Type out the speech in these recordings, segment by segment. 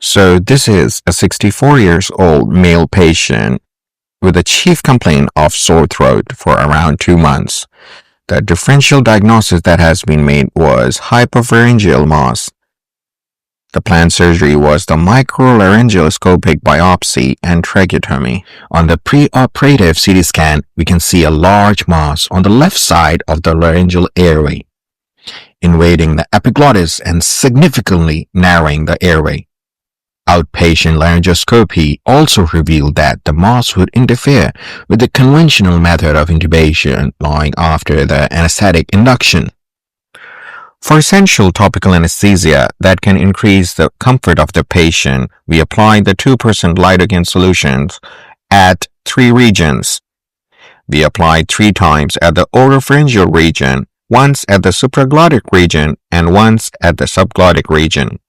So this is a 64 years old male patient with a chief complaint of sore throat for around 2 months. The differential diagnosis that has been made was hyperpharyngeal mass. The planned surgery was the microlaryngoscopic biopsy and tracheotomy. On the preoperative CT scan, we can see a large mass on the left side of the laryngeal airway, invading the epiglottis and significantly narrowing the airway. Outpatient laryngoscopy also revealed that the mass would interfere with the conventional method of intubation lying after the anesthetic induction. For essential topical anesthesia that can increase the comfort of the patient, we applied the 2% lidocaine solutions at 3 regions. We applied 3 times at the oropharyngeal region, once at the supraglottic region, and once at the subglottic region.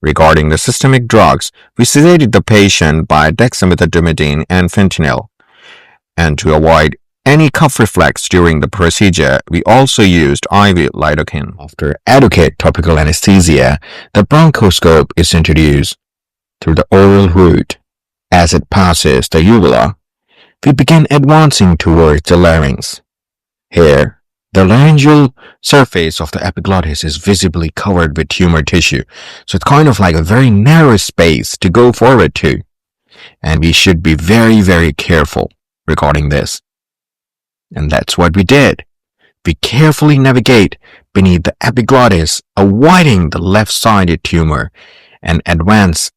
Regarding the systemic drugs, we sedated the patient by dexamethasone and fentanyl. And to avoid any cough reflex during the procedure, we also used IV lidocaine. After adequate topical anesthesia, the bronchoscope is introduced through the oral route. As it passes the uvula, we begin advancing towards the larynx. Here, the laryngeal surface of the epiglottis is visibly covered with tumor tissue, so it's kind of like a very narrow space to go forward to. And we should be very, very careful regarding this. And that's what we did. We carefully navigate beneath the epiglottis, avoiding the left-sided tumor, and advance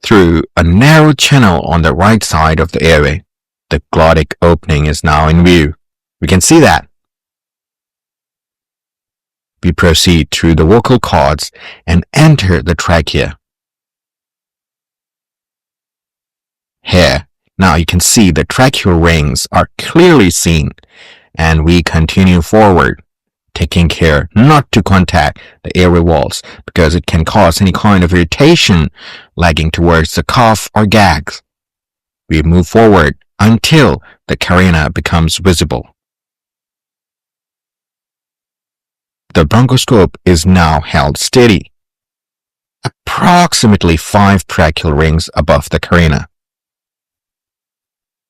through a narrow channel on the right side of the airway. The glottic opening is now in view. We can see that. We proceed through the vocal cords and enter the trachea. Here, now you can see the tracheal rings are clearly seen, and we continue forward, taking care not to contact the airway walls because it can cause any kind of irritation lagging towards the cough or gags. We move forward until the carina becomes visible. The bronchoscope is now held steady, approximately 5 tracheal rings above the carina.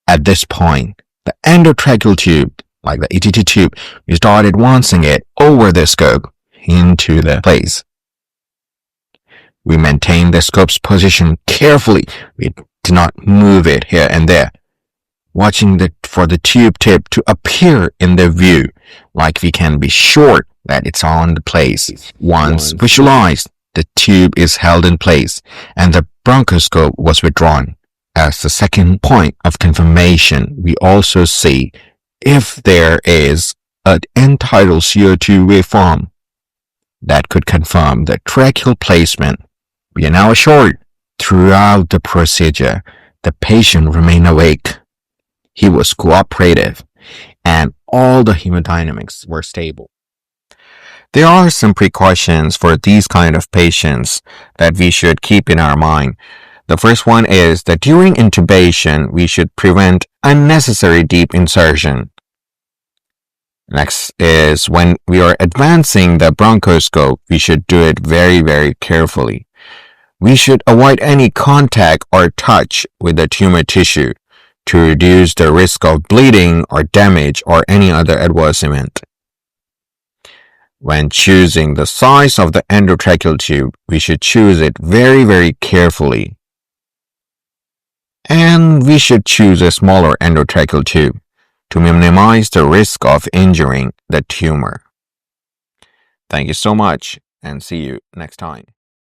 At this point, the endotracheal tube, like the ETT tube, we start advancing it over the scope into the place. We maintain the scope's position carefully. We do not move it here and there, watching for the tube tip to appear in the view, like we can be sure that it's on the place. Once visualized, the tube is held in place and the bronchoscope was withdrawn. As the second point of confirmation, we also see if there is an end-tidal CO2 waveform that could confirm the tracheal placement. We are now assured throughout the procedure, the patient remained awake. He was cooperative and all the hemodynamics were stable. There are some precautions for these kind of patients that we should keep in our mind. The first one is that during intubation, we should prevent unnecessary deep insertion. Next is when we are advancing the bronchoscope, we should do it very, very carefully. We should avoid any contact or touch with the tumor tissue to reduce the risk of bleeding or damage or any other adverse event. When choosing the size of the endotracheal tube, we should choose it very, very carefully. And we should choose a smaller endotracheal tube to minimize the risk of injuring the tumor. Thank you so much and see you next time.